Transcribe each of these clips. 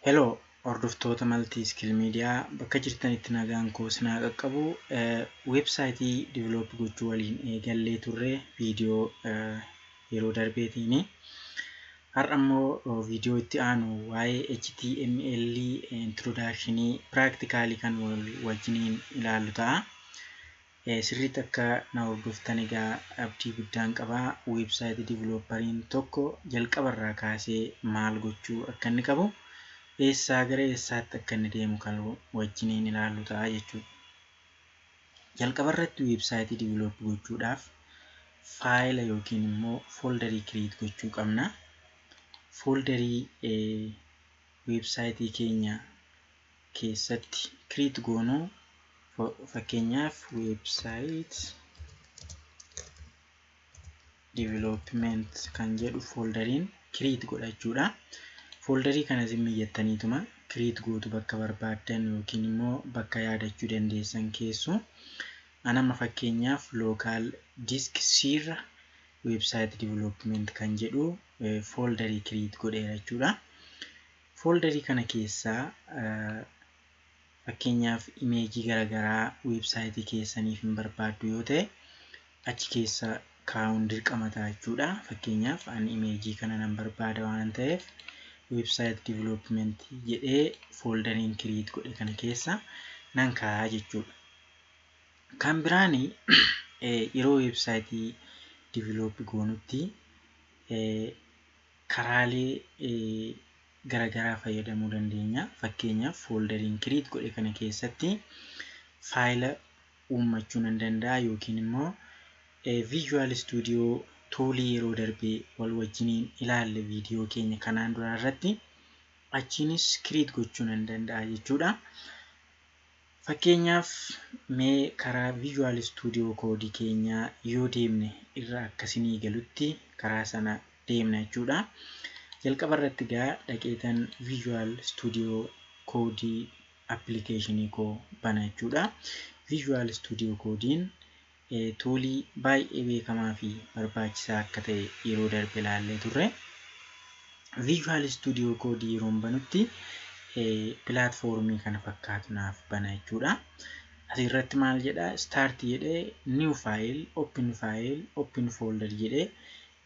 Hello, hordoftoota Multi Skill Media bakka jirtanitti nagaan koo sinaa qaqqabu. Websaayitii develop gochuu waliin eegallee turre viidiyoo yeroo darbeetiini. Har'a immoo viidiyoo itti aanu waa'ee HTML introduction practically kan wajjiniin ilaallu ta'a. Sirriitti akka na hordoftan egaa abdii guddaan qabaa. Websaayitii developeriin tokko jalqabarraa kaasee maal gochuu akka inni qabu, eessaa gara eessaatti akka inni deemu kan wajjiniin ilaallu ta'a jechuudha. Jalqabarratti websaayitii develop gochuudhaaf faayila yookiin immoo fooldarii create gochuu qabna. Fooldarii websaayitii keenya keessatti create goonuu fakkeenyaaf website development kan jedhu folderiin create godhachuudha. Folderii kanas mijettaniituma create gootu bakka barbaaddan yookiin immoo bakka yaadachuu dandeessan keessu. Anama fakkeenyaaf local disk sirra website development kan jedhu folderii create godheera jechuudha. Folderii kana keessaa fakkeenyaaf imeejii garaagaraa websaayitii keessaniif hin barbaaddu yoo ta'e achi keessa kaa'uun dirqama ta'a jechuudha. Fakkeenyaaf ani imeejii kana nan barbaada waan ta'eef website development jedhee folderiin create godhe kana keessa nan kaa'aa jechuudha. Kan biraan yeroo websaayitii develop goonutti karaalee garaagaraa fayyadamuu dandeenya. Fakkeenyaaf folderiin create godhe kana keessatti faayila uummachuu nan danda'a yookiin immoo Visual Studio toolii yeroo darbee wal wajjiniin ilaalle viidiyoo keenya kanaan dura irratti achiinis create gochuu nan danda'a jechuudha. Fakkeenyaaf mee karaa Visual Studio koodii keenya yoo deemne irra akkasinii galutti karaa sana deemna jechuudha. Jalqaba irratti gaa dhaqeetan Visual Studio koodii applicationii koo bana jechuudha. Visual Studio koodiin toolii baay'ee beekamaa fi barbaachisaa akka ta'e yeroo darbe ilaallee turre. Visual Studio koodii yeroo banutti pilaatfoormii kana fakkaatu naaf bana jechuudha. Asirratti maal jedha? Start jedhee new file, open folder jedhee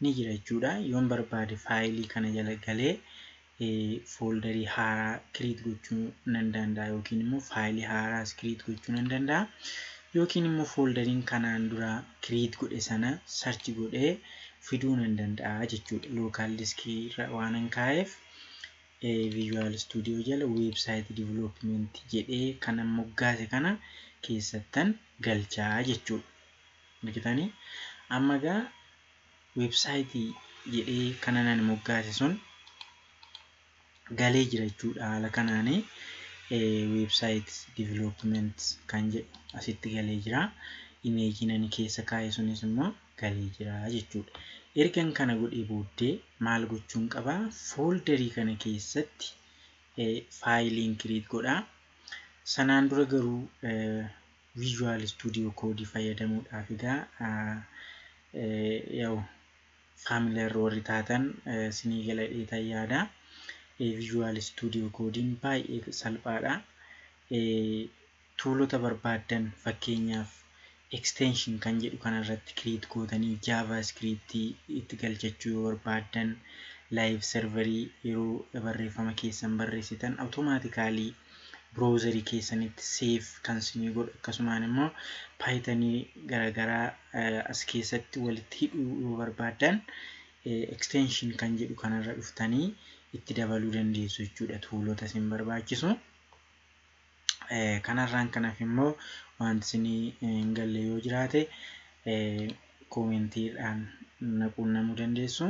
ni jira jechuudha. Yoon barbaade faayilii kana jala galee folderii haaraa create gochuu nan danda'a yookiin immoo faayilii haaraas create gochuu nan danda'a. Yookiin immoo folderiin kanaan dura create godhe sana search godhee fiduu nan danda'a jechuudha. Local disk irra waan an kaa'eef Visual Studio jala website development jedhee kana moggaase kana keessattan galchaa jechuudha. Argitanii? Amma gaa websaayitii jedhee kana nan moggaase sun galee jira jechuudha. Haala kanaanii website development kan jedhu asitti galee jira. Imeejiin ani keessa kaa'e sunis immoo galee jira jechuudha. Ergan kana godhee booddee maal gochuun qabaa? Folderii kana keessatti faayiliin create godhaa. Sanaan dura garuu Visual Studio koodii fayyadamuudhaaf egaa familiar warri taatan sinii galadheetan yaada. Visual Studio koodiin baay'ee salphaadha. Tuulota barbaaddan fakkeenyaaf extension kan jedhu kanarratti create gootanii JavaScript itti galchachuu yoo barbaaddan live serverii yeroo barreeffama keessan barreessitan automatically browserii keessanitti save kan sinii godhu akkasumaan immoo Python garaagaraa as keessatti walitti hidhuu yoo barbaaddan extension kan jedhu kanarra dhuftanii itti dabaluu dandeessu jechuudha. Tuulota isin barbaachisu. Kanarraan kanaaf immoo wanti isinii hin galle yoo jiraate koomentiidhaan na quunnamuu dandeessu.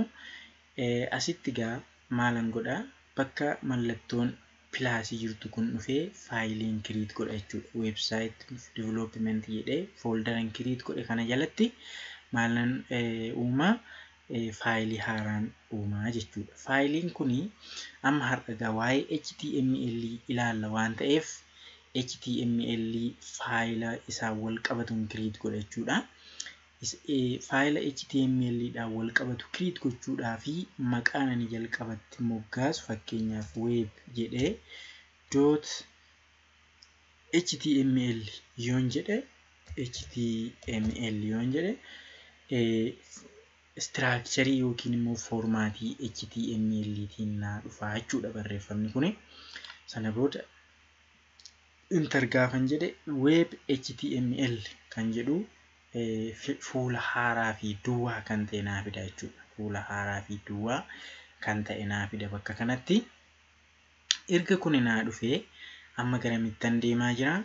Asitti gaa maalan godhaa? Bakka mallattoon pilaasii jirtu kun dhufee faayiliin create godha jechuudha. Website development jedhee folderan create godhe kana jalatti maalan uumaa? Faayilii haaraan uumaa jechuudha. Faayiliin kuni amma har'a gaa waa'ee HTML ilaalla waan ta'eef HTML faayila isaa wal qabatuun create godha jechuudha. faayila HTML dhaan wal qabatu create gochuudhaa fi maqaan ani jalqabatti moggaasu fakkeenyaaf web jedhee .html yoon jedhe structure yookiin immoo formatii HTML tiin naa dhufaa jechuudha barreeffamni kuni. Sana booda enter gaafan jedhe web HTML kan jedhu fuula haaraa fi duwwaa kan ta'e naa fida jechuudha. Fuula haaraa fi duwwaa kan ta'e naa fida bakka kanatti. Erga kun naa dhufee amma garamittan deemaa jira?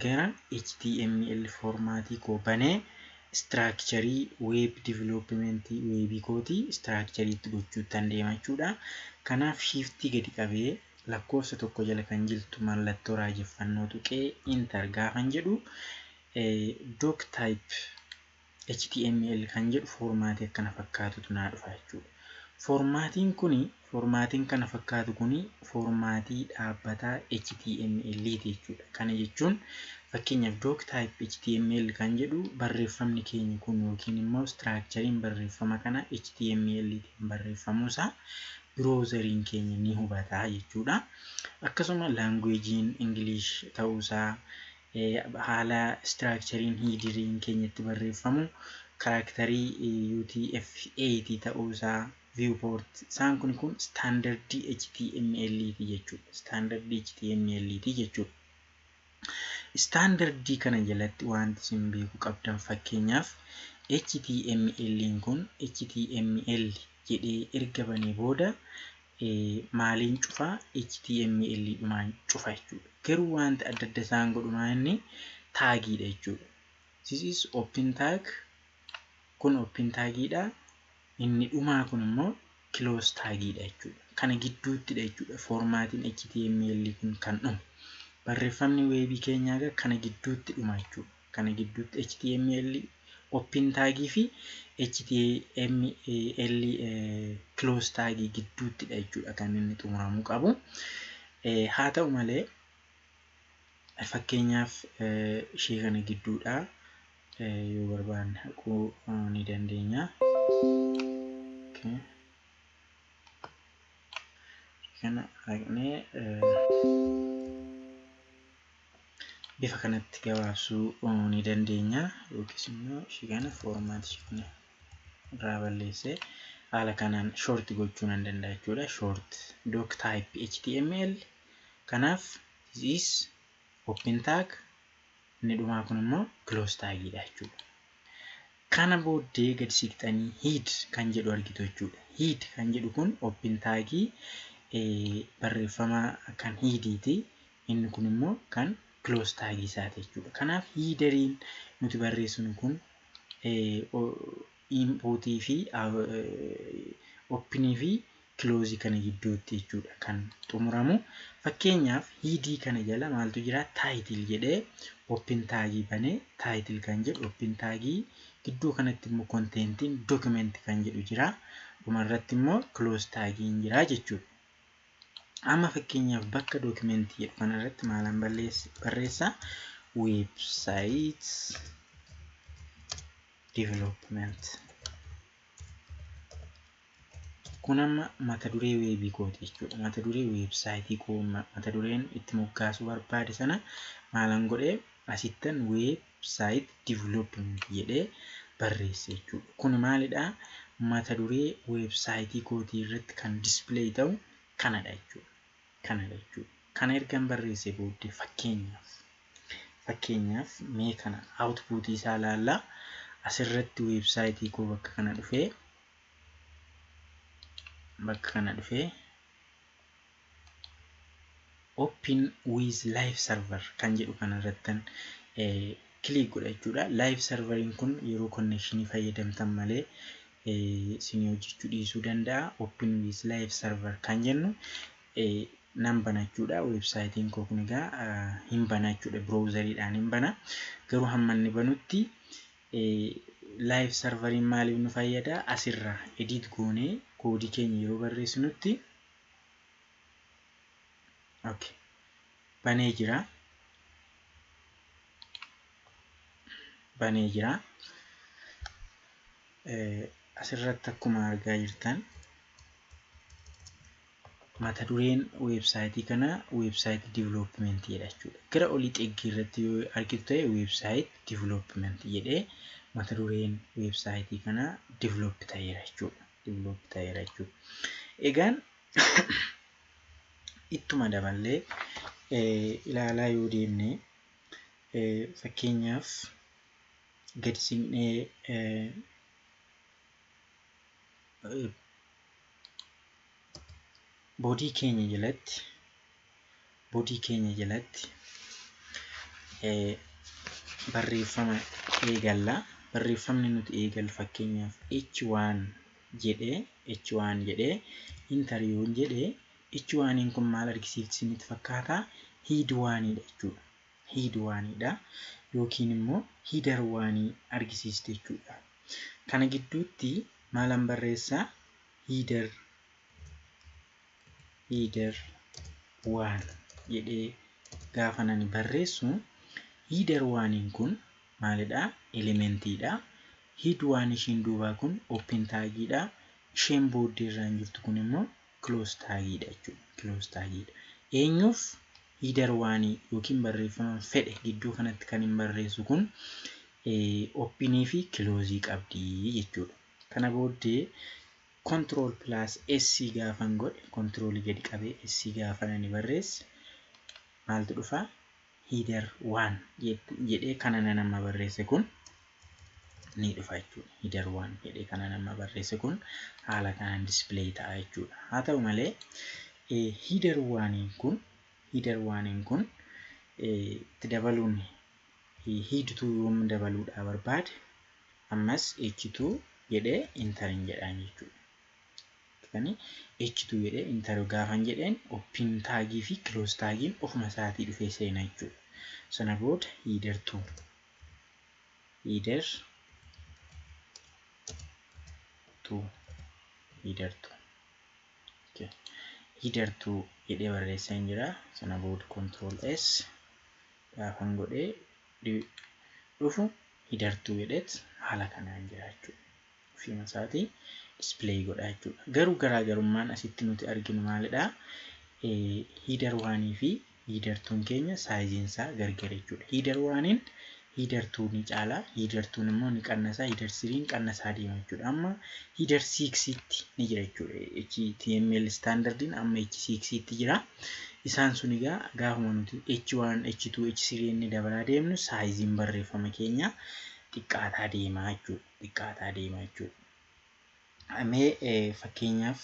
Gara HTML formatii koo banee structure web development web kooti structure itti gochuuttan deema jechuudha. Kanaaf shift gadi qabee lakkoofsa tokko jala kan jirtu mallattoo raajeffannoo tuqee enter gaafan jedhu doc type HTML kan jedhu formatii akkana fakkaatutu naa dhufa jechuudha. Formatiin kana fakkaatu kuni formatii dhaabbataa HTML jechuudha. Kana jechuun fakkeenyaaf doc type HTML kan jedhu barreeffamni keenya kun yookiin immoo structurein barreeffama kana HTML tiin barreeffamuusaa browseriin keenya ni hubataa jechuudha. Akkasuma languagein English ta'uusaa haala structurein headeriin keenyatti barreeffamu karakterii UTF-8 ta'uusaa viewport isaan kun standard HTML jechuudha. Standard HTML jechuudha. Standard kana jalatti wanti isin beekuu qabdan fakkeenyaaf HTML kun HTML jedhee erga banee booda maaliin cufaa HTML dhumaan cufa jechuudha. Garuu wanti adda adda isaan godhumaa inni taagiidha jechuudha. This is open tag, kun open tagidha. Inni dhumaa kun immoo close tagidha jechuudha. Kana gidduuttidha jechuudha formatiin HTML kun kan dhumu. Barreeffamni weebii keenyaa kana gidduutti dhuma jechuudha. Kana gidduutti HTML open tagii fi HTML close tagii gidduuttidha jechuudha kan inni xumuramuu qabu. Haa ta'u malee fakkeenyaaf ishee kana gidduudha yoo barbaanne haquu ni dandeenya. Kana haqnee bifa kanatti gabaabsuu ni dandeenya yookiis immoo ishee kana formatii kana irraa balleessee haala kanaan short gochuu nan danda'a jechuudha. Short doc type HTML kanaaf this is open tag, inni dhumaa kun immoo close tagidha jechuudha. Kana booddee gad siqxanii head kan jedhu argitu jechuudha. Head kan jedhu kun open tagii barreeffama kan headiti, inni kun immoo kan close tagii isaati jechuudha. Kanaaf headeriin nuti barreessinu kun inputii fi openii fi close kana gidduutti jechuudha kan xumuramu. Fakkeenyaaf head kana jala maaltu jira? Title jedhee open tagii banee title kan jedhu open tagii gidduu kanatti immoo contentiin document kan jedhu jira. Dhumarratti immoo close tagiin jira jechuudha. Amma fakkeenyaaf bakka document jedhu kanarratti maalan barreessa? Website development. Kun amma mata duree weebii kooti jechuudha. Mata duree website koo mata dureen itti moggaasuu barbaade sana maalan godhee asittan website development jedhee barreesse jechuudha. Kun maalidha? Mata duree website kootii irratti kan display ta'u kanadha jechuudha. Kana ergan barreesse booddee fakkeenyaaf mee kana output isaa ilaallaa. Asirratti website koo bakka kana dhufee open with live server kan jedhu kanarrattan click godha jechuudha. Live serveriin kun yeroo connection fayyadamtan malee isin hojjechuu dhiisuu danda'a. Open with live server kan jennu nan bana jechuudha. Websitein koo kun egaa hin bana jechuudha. Browseriidhaan hin bana. Garuu hamma inni banutti live serveriin maaliif nu fayyada? Asirraa edit goonee koodii keenya yeroo barreessinutti banee jira. asirratti akkuma argaa jirtan mata dureen websaayitii kana websaayitii development jedha jechuudha. Gara olii xeggii irratti yoo argitu ta'e websaayitii development jedhee mata dureen websaayitii kana develop ta'eera jechuudha. Egaan ittuma daballee ilaalaa yoo deemne fakkeenyaaf gadi siqnee boodii keenya jalatti barreeffama eegalla. Barreeffamni nuti eegallu fakkeenyaaf H1 jedhee interview jedhee H1 kun maal argisiisnitti fakkaata? Head 1 jechuudha. Head 1 yookiin immoo header 1 argisiisti jechuudha. Kana gidduutti maalan barreessaa? Header 1 jedhee gaafa nani barreessu header 1 kun maalidha? Elementiidha. Head 1 ishiin duubaa kun open tagidha. Isheen booddee irraan jirtu kun immoo close tagidha jechuudha. Close tagidha. Eenyuuf header 1 yookiin barreeffama fedhe gidduu kanatti kan hin barreessu kun open fi close qabdi jechuudha. Kana booddee control plus S gaafan godhe control gadi qabee S gaafa nani barreesse maaltu dhufa? Header 1 jedhee kana nama barreesse kun ni dhufa jechuudha. Header 1 jedhee kana nama barreesse kun haala kanaan display ta'a jechuudha. Haa ta'u malee header 1 kun itti dabaluun head 2 yoom dabaluudha barbaade ammas H2 jedhee enter jedhaan jechuudha. Kani H2 jedhee enter gaafan jedheen open tagii fi close tagiin ofuma isaatii dhufee seena jechuudha. Sana booda header 2 header 2 jedhee barreessan jira. Sana booda control S gaafan godhee dhufu header 2 jedheet haala kanaan jira jechuudha. Ofuma isaatii display godha jechuudha. Garuu garaagarummaan asitti nuti arginu maalidha? Header 1 fi header 2 keenya saayiziin isaa gargar jechuudha. Header 1 header 2 ni caala, header 2 immoo ni qannasa, header 3 qannasaa deema jechuudha. Amma header 6 tti ni jira jechuudha. HTML standardiin amma H6 tti jira. Isaan sun egaa gaafuma nuti H1, H2, H3 inni dabalaa deemnu saayiziin barreeffama keenya xiqqaataa deema jechuudha. Amee fakkeenyaaf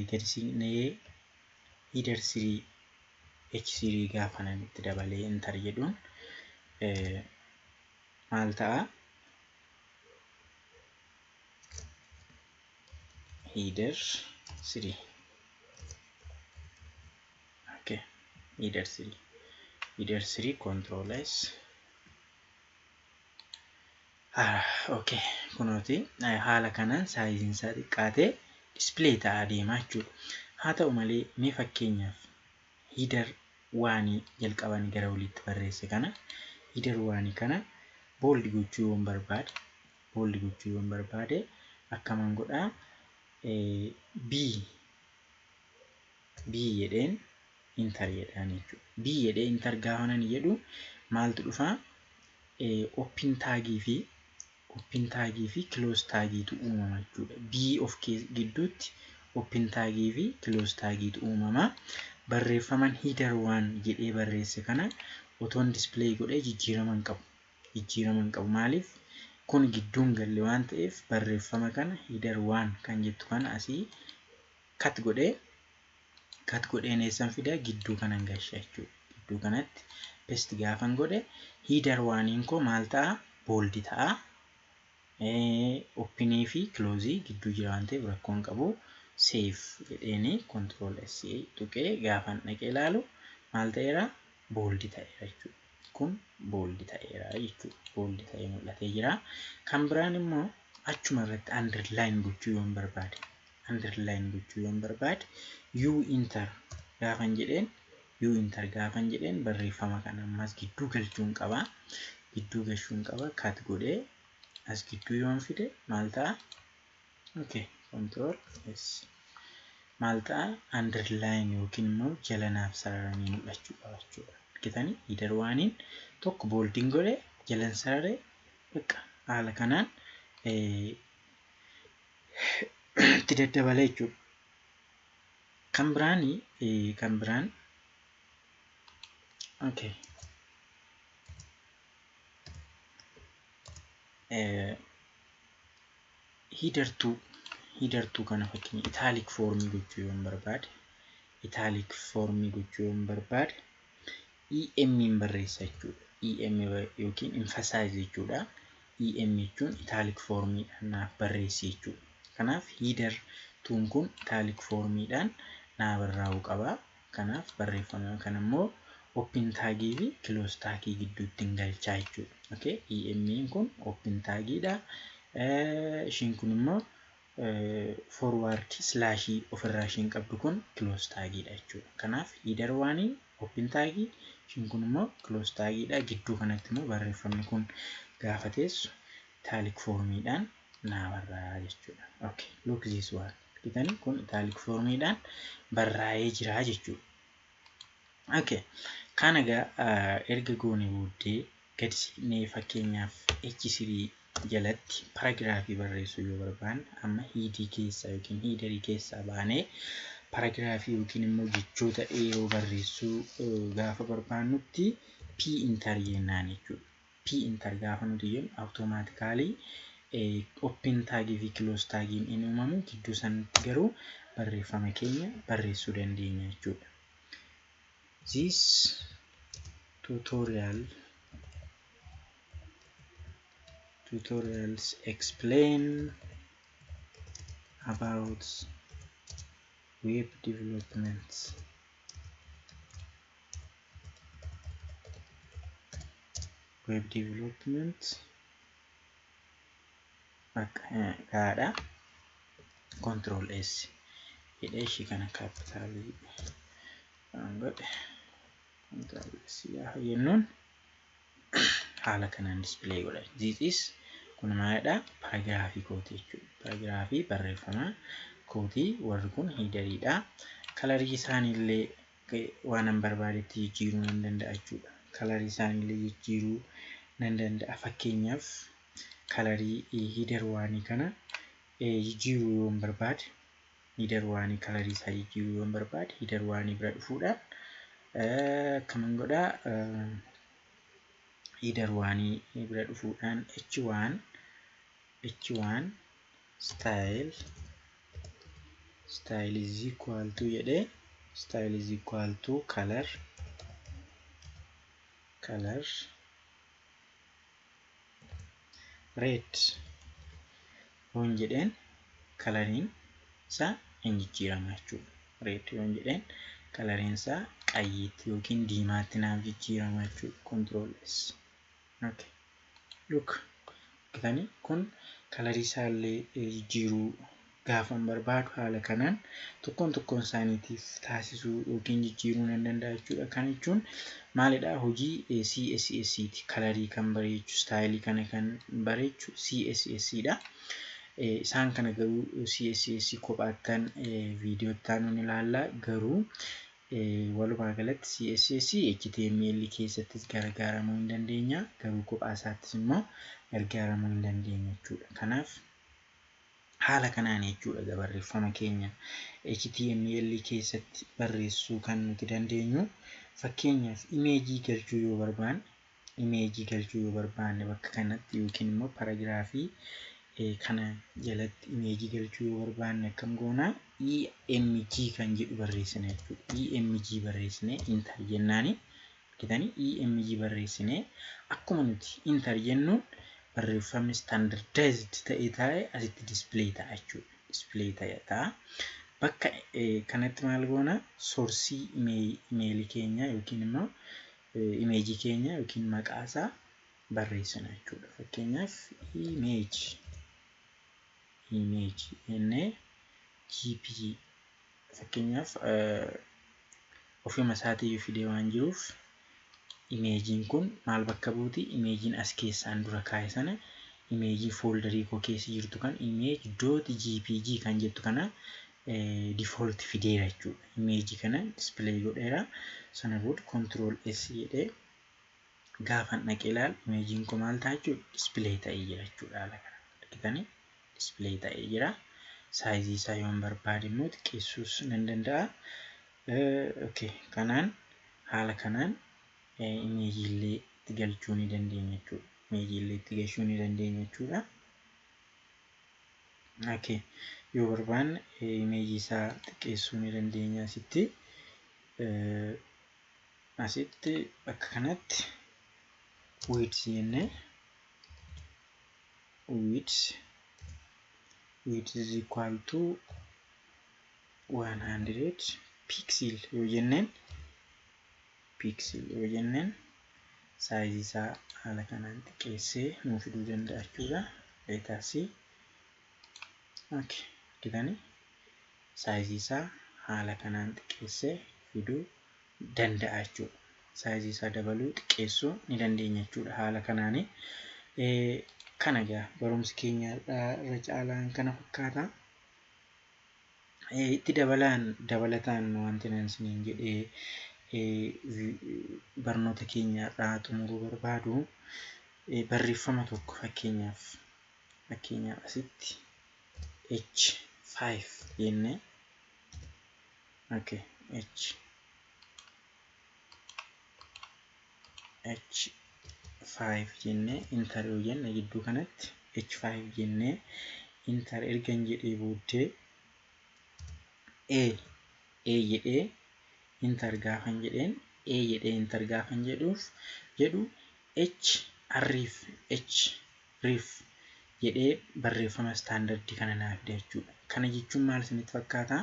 gadi siqnee header 3 H3 gaafa nan itti dabalee enter jedhuun maal ta'a? Header 3 header 3 control S kunooti haala kanaan saayiziin isaa xiqqaatee display ta'aa deemaa jechuudha. Haa ta'u malee mee fakkeenyaaf header 1 jalqaban gara oliitti barreesse kana header 1 kana bold gochuu yoon barbaade akkaman godhaa? B jedheen enter jedhaan jechuudha. B jedhee enter gaafa nan jedhu maaltu dhufaa? Open tagii fi close tagiitu uumama jechuudha. B of gidduutti open tagii fi close tagiitu uumama. Barreeffaman header 1 jedhee barreesse kana otoon display godhee jijjiiraman qabu. Maaliif? Kun gidduun galle waan ta'eef barreeffama kana header 1 kan jettu kana asii cut godheen eessan fidaa? Gidduu kanan gashaa jechuudha. Gidduu kanatti paste gaafan godhe header 1 koo maal ta'a? Bold ta'a. Open fi close gidduu jira waan ta'eef rakkoon qabu. Save jedheeni control S tuqee gaafan dhaqee ilaalu maal ta'eera? Bold ta'eera jechuudha. Kun bold ta'eera jechuudha. Bold ta'ee mul'atee jira. Kan biraan immoo achuma irratti underline gochuu yoon barbaade U enter gaafan jedheen barreeffama kana ammas gidduu galchuun qaba. Cut godhee as gidduu yoon fide maal ta'a? Okay, control S maal ta'a? Underline yookiin immoo jala naaf sararamee mul'achuu qaba jechuudha. Argitanii header waaniin tokko booldiin godhe jalan sarare bakka haala kanaan itti daddabala jechuudha. Kan biraan okay. Header 2 kana fakkiin italic formii gochuu yoon barbaade EM barreessa jechuudha. EM yookiin emphasize jechuudha. EM jechuun italic formiidhaan naaf barreessi jechuudha. Kanaaf header 2 kun italic formiidhaan naa barraa'uu qaba. Kanaaf barreeffama kana immoo open tagii fi close tagii gidduutti galchaa jechuudha. Okay, EM kun open tagiidha. Ishiin kun immoo forward slash ofirraa ishiin qabdu kun close tagiidha jechuudha. Kanaaf header waanii open tagii, ishiin kun immoo close tagiidha. Gidduu kanatti immoo barreeffamni kun gaafa teessu italic formiidhaan naa barraa'a jechuudha. Okay, look this one. Argitanii kun italic formiidhaan barraa'ee jira jechuudha. Okay, kana erga goone booddee gadi siqnee fakkeenyaaf H3 jalatti paragraafii barreessuu yoo barbaanne amma headii keessaa yookiin headerii keessaa baanee paragraafii yookiin immoo jechoota dheeroo barreessuu gaafa barbaannutti p-inter jennaan jechuudha. P-inter gaafa nuti jennu automatically open tagii fi close tagiin inni uumamu gidduu sanatti garuu barreeffama keenya barreessuu dandeenya jechuudha. This tutorials explain about web development. Gaadha. Control S hidhee ishii kana kaapitaalii godhe. Control S gaafa jennuun haala kanaan display godha. This is kun maalidha? Paragraafii kootii jechuudha. Paragraafii barreeffama kootii warri kun headeriidha. Kalarii isaaniillee waan an barbaadetti jijjiiruu nan danda'a jechuudha. Kalarii isaaniillee jijjiiruu nan danda'a. Fakkeenyaaf kalarii header waanii kana jijjiiruu yoon barbaade header waanii kalarii isaa jijjiiruu yoon barbaade header waanii bira dhufuudhaan akkamiin godhaa? Header waanii bira dhufuudhaan h1 style is equal to jedhee style is equal to color red yoon jedheen kalariin isaa hin jijjiirama jechuudha. Red yoon jedheen kalariin isaa qayyiitti yookiin diimaatti naaf jijjiirama jechuudha. Control S. Okay, look argitanii kun kalarii isaallee jijjiiruu gaafa barbaadu haala kanaan tokkoon isaaniitiif taasisuu yookiin jijjiiruu nan danda'a jechuudha. Kan jechuun maalidha? Hojii CSS ti. Kalarii kan bareechu staayilii kana kan bareechu CSS dha. Isaan kana garuu CSS kophaattan viidiyootaan nun ilaalla. Garuu walumaa galatti CSS HTML keessattis gargaaramuu hin dandeenya. Garuu kophaa isaattis immoo gargaaramuu hin dandeenya jechuudha. Kanaaf haala kanaan jechuudha barreeffama keenya HTML keessatti barreessuu kan nuti dandeenyu. Fakkeenyaaf imeejii galchuu yoo barbaanne bakka kanatti yookiin immoo paragraafii kana jalatti imeejii galchuu yoo barbaanne akkam goonaa? EMG kan jedhu barreessina jechuudha. EMG barreessinee enter jennaani. Argitanii EMG barreessinee akkuma nuti enter jennuun barreeffamni standardized ta'ee asitti display ta'a jechuudha. Display ta'a. Bakka kanatti maal goona? Soorsii imeelii keenya yookiin immoo imeejii keenya yookiin maqaa isaa barreessina jechuudha. Fakkeenyaaf image jennee GPG fakkeenyaaf ofuma isaatii fidee waan jiruuf imeejiin kun maal bakka buuti? Imeejiin as keessaan dura kaa'e sana image folderii koo keessa jirtu kan image.jpg kan jettu kana default fideera jechuudha. Image kana display godheera. Sana booda control S jedhee gaafan dhaqee ilaalu imageen koo maal ta'a jechuudha display ta'ee jira jechuudha. Haala kana argitanii display ta'ee jira. Size isaa yoo barbaade immoo xiqqeessuus nan danda'a. Okay, kanaan haala kanaan image illee itti galchuu ni dandeenya jechuudha. Image illee itti galchuu ni dandeenya jechuudha. Okay, yoo barbaanne image isaa xiqqeessuu ni dandeenya asitti bakka kanatti width jennee width is equal to 100 pixel yoo jenneen size isaa haala kanaan xiqqeessee nuu fiduu danda'a jechuudha. Leetaasi okay, argitanii size isaa haala kanaan xiqqeessee fiduu danda'a jechuudha. Size isaa dabaluu xiqqeessuu ni dandeenya jechuudha. Haala kanaani kana egaa barumsi keenya irra caalaan kana fakkaata. Itti dabalataan wanti nan isiniin jedhee barnoota keenya irraa xumuruu barbaadu barreeffama tokko fakkeenyaaf asitti H5 jennee okay, H5 jennee enter yoo jenne gidduu kanatti H5 jennee enter ergan jedhee booddee A jedhee enter gaafan jedheen enter gaafan jedhu href jedhee barreeffama standardii kana naaf fida jechuudha. Kana jechuun maal isinitti fakkaata?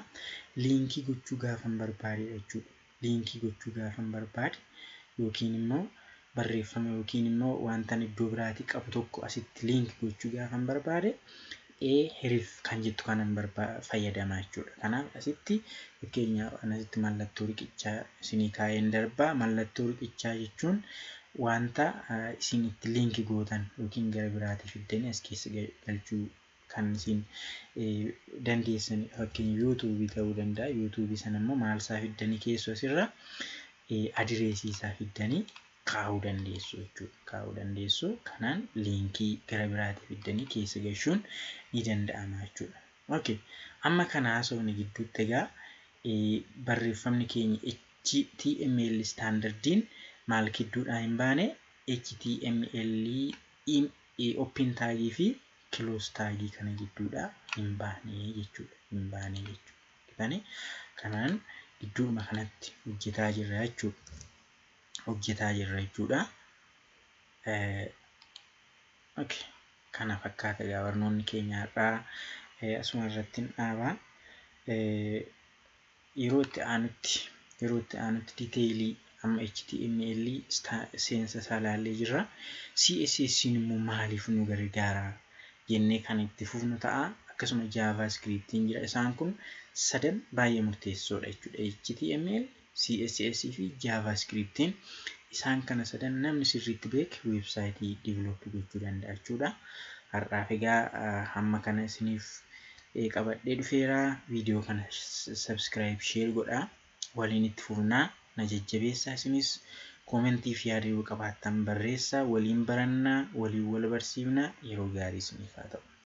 Liinkii gochuu gaafan barbaade jechuudha. Liinkii gochuu gaafan barbaade yookiin immoo barreeffama yookiin immoo wanta iddoo biraatii qabu tokko asitti liinkii gochuu gaafan barbaade href kan jettu kanan fayyadamaa jechuudha. Kanaaf asitti fakkeenyaaf asitti mallattoo riqichaa isinii kaa'een darbaa. Mallattoo riqichaa jechuun wanta isin itti liinkii gootan yookiin gara biraatii fiddanii as keessa galchuu kan isin dandeessan fakkeenya YouTube ta'uu danda'a. YouTube sana immoo maal isaa fiddanii keessoo asirra adireesii isaa fiddanii kaa'uu dandeessu jechuudha. Kanaan liinkii gara biraatii fiddanii keessa galchuun ni danda'ama jechuudha. Okay, amma kana haasofne gidduutti egaa barreeffamni keenya HTML standardiin maal gidduudhaa hin baane HTML open tagii fi close tagii kana gidduudhaa hin baane jechuudha. Kanaan gidduuma kanatti hojjetaa jirra jechuudha. Okay, kana fakkaata egaa barnoonni keenya irraa asuma irratti dhaabaa. Yeroo itti aanutti detailii amma HTML seensa isaa ilaallee jirra. CSS immoo maaliif nu gargaara jennee kan itti fufnu ta'a. Akkasuma JavaScriptiin jira. Isaan kun sadan baay'ee murteessoodha jechuudha. HTML, CSS fi JavaScriptiin isaan kana sadan namni sirriitti beeke websaayitii develop gochuu danda'a jechuudha. Har'aaf egaa hamma kana isiniif qabadhee dhufeera. Viidiyoo kana subscribe, share godhaa. Waliin itti fufnaa. Na jajjabeessaa. Isinis koomentii fi yaada yoo qabaattan barreessaa. Waliin barannaa, waliin wal barsiifnaa. Yeroo gaarii isiniif haa ta'u.